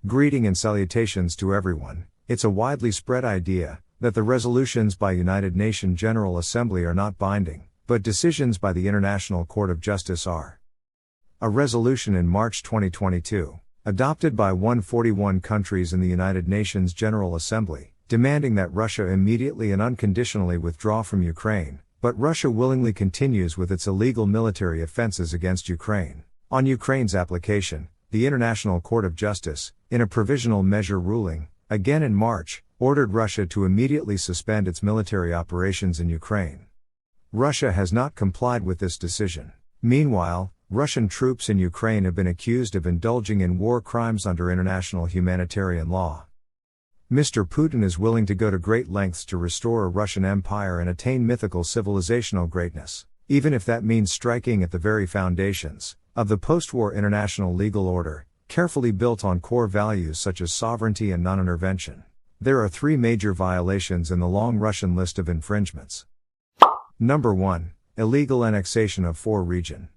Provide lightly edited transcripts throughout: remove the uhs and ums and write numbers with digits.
Greeting and salutations to everyone. It's a widely spread idea that the resolutions by United Nations General Assembly are not binding, but decisions by the International Court of Justice are. A resolution in March 2022, adopted by 141 countries in the United Nations General Assembly, demanding that Russia immediately and unconditionally withdraw from Ukraine, but Russia willingly continues with its illegal military offenses against Ukraine. On Ukraine's application, the International Court of Justice, in a provisional measure ruling, again in March, ordered Russia to immediately suspend its military operations in Ukraine. Russia has not complied with this decision. Meanwhile, Russian troops in Ukraine have been accused of indulging in war crimes under international humanitarian law. Mr. Putin is willing to go to great lengths to restore a Russian empire and attain mythical civilizational greatness, even if that means striking at the very foundations of the post-war international legal order, carefully built on core values such as sovereignty and non-intervention. There are three major violations in the long Russian list of infringements. Number 1. Illegal annexation of 4 regions.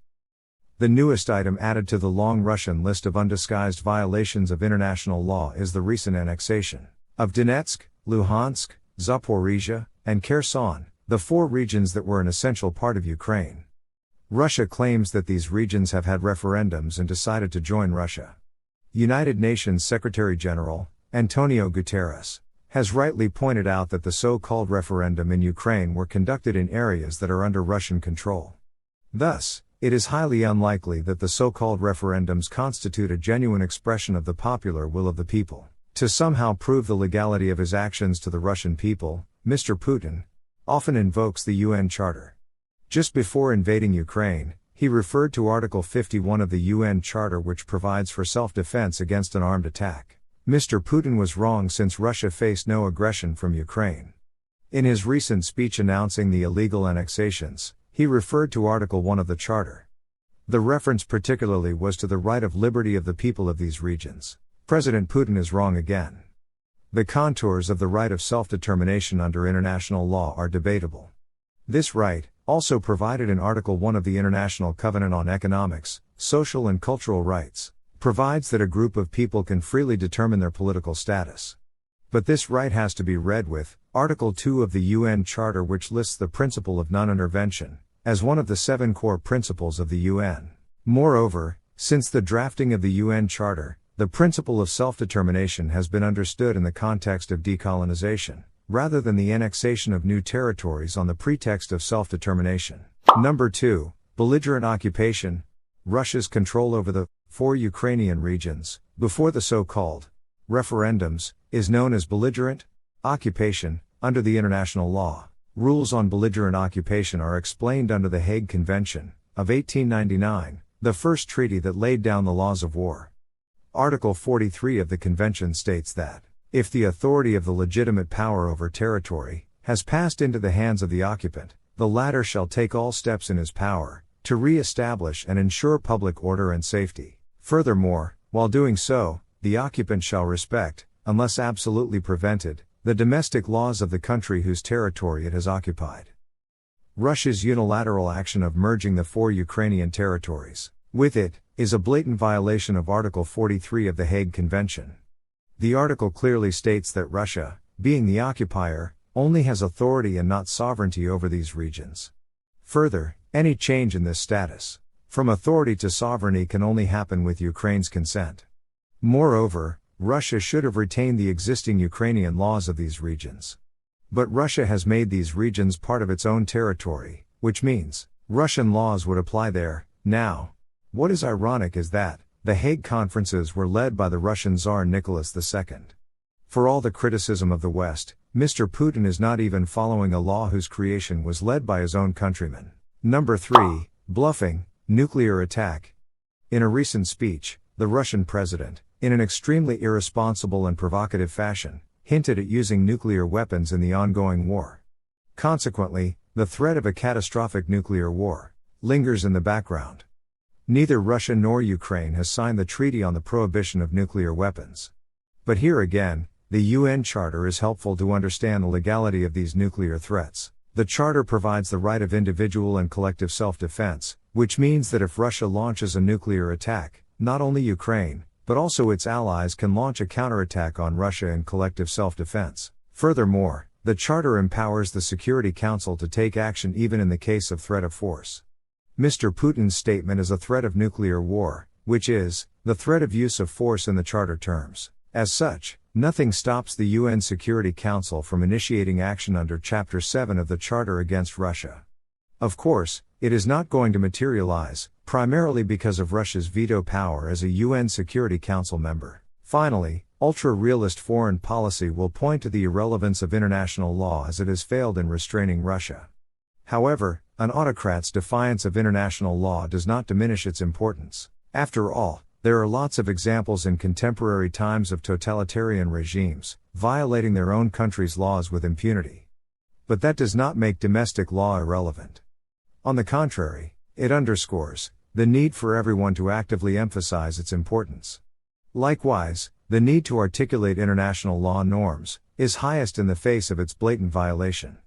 The newest item added to the long Russian list of undisguised violations of international law is the recent annexation of Donetsk, Luhansk, Zaporizhia, and Kherson, the 4 regions that were an essential part of Ukraine. Russia claims that these regions have had referendums and decided to join Russia. United Nations Secretary-General, Antonio Guterres, has rightly pointed out that the so-called referendum in Ukraine were conducted in areas that are under Russian control. Thus, it is highly unlikely that the so-called referendums constitute a genuine expression of the popular will of the people. To somehow prove the legality of his actions to the Russian people, Mr. Putin often invokes the UN Charter. Just before invading Ukraine, he referred to Article 51 of the UN Charter, which provides for self-defense against an armed attack. Mr. Putin was wrong, since Russia faced no aggression from Ukraine. In his recent speech announcing the illegal annexations, he referred to Article 1 of the Charter. The reference particularly was to the right of liberty of the people of these regions. President Putin is wrong again. The contours of the right of self-determination under international law are debatable. This right, also provided in Article 1 of the International Covenant on Economics, Social and Cultural Rights, provides that a group of people can freely determine their political status. But this right has to be read with Article 2 of the UN Charter, which lists the principle of non-intervention as one of the 7 core principles of the UN. Moreover, since the drafting of the UN Charter, the principle of self-determination has been understood in the context of decolonization, rather than the annexation of new territories on the pretext of self-determination. Number 2. Belligerent occupation. Russia's control over the 4 Ukrainian regions, before the so-called referendums, is known as belligerent occupation under the international law. Rules on belligerent occupation are explained under the Hague Convention of 1899, the first treaty that laid down the laws of war. Article 43 of the Convention states that if the authority of the legitimate power over territory has passed into the hands of the occupant, the latter shall take all steps in his power to re-establish and ensure public order and safety. Furthermore, while doing so, the occupant shall respect, unless absolutely prevented, the domestic laws of the country whose territory it has occupied. Russia's unilateral action of merging the 4 Ukrainian territories with it is a blatant violation of Article 43 of the Hague Convention. The article clearly states that Russia, being the occupier, only has authority and not sovereignty over these regions. Further, any change in this status, from authority to sovereignty, can only happen with Ukraine's consent. Moreover, Russia should have retained the existing Ukrainian laws of these regions. But Russia has made these regions part of its own territory, which means Russian laws would apply there, now. What is ironic is that the Hague conferences were led by the Russian Tsar Nicholas II. For all the criticism of the West, Mr. Putin is not even following a law whose creation was led by his own countrymen. Number 3. Bluffing, nuclear attack. In a recent speech, the Russian president, in an extremely irresponsible and provocative fashion, hinted at using nuclear weapons in the ongoing war. Consequently, the threat of a catastrophic nuclear war lingers in the background. Neither Russia nor Ukraine has signed the Treaty on the Prohibition of Nuclear Weapons. But here again, the UN Charter is helpful to understand the legality of these nuclear threats. The Charter provides the right of individual and collective self-defense, which means that if Russia launches a nuclear attack, not only Ukraine, but also its allies can launch a counterattack on Russia in collective self-defense. Furthermore, the Charter empowers the Security Council to take action even in the case of threat of force. Mr. Putin's statement is a threat of nuclear war, which is the threat of use of force in the Charter terms. As such, nothing stops the UN Security Council from initiating action under Chapter 7 of the Charter against Russia. Of course, it is not going to materialize, primarily because of Russia's veto power as a UN Security Council member. Finally, ultra-realist foreign policy will point to the irrelevance of international law as it has failed in restraining Russia. However, an autocrat's defiance of international law does not diminish its importance. After all, there are lots of examples in contemporary times of totalitarian regimes, violating their own country's laws with impunity. But that does not make domestic law irrelevant. On the contrary, it underscores the need for everyone to actively emphasize its importance. Likewise, the need to articulate international law norms is highest in the face of its blatant violation.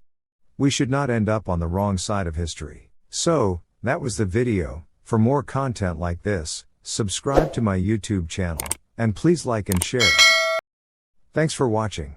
We should not end up on the wrong side of history. So, that was the video. For more content like this, subscribe to my YouTube channel, and please like and share. Thanks for watching.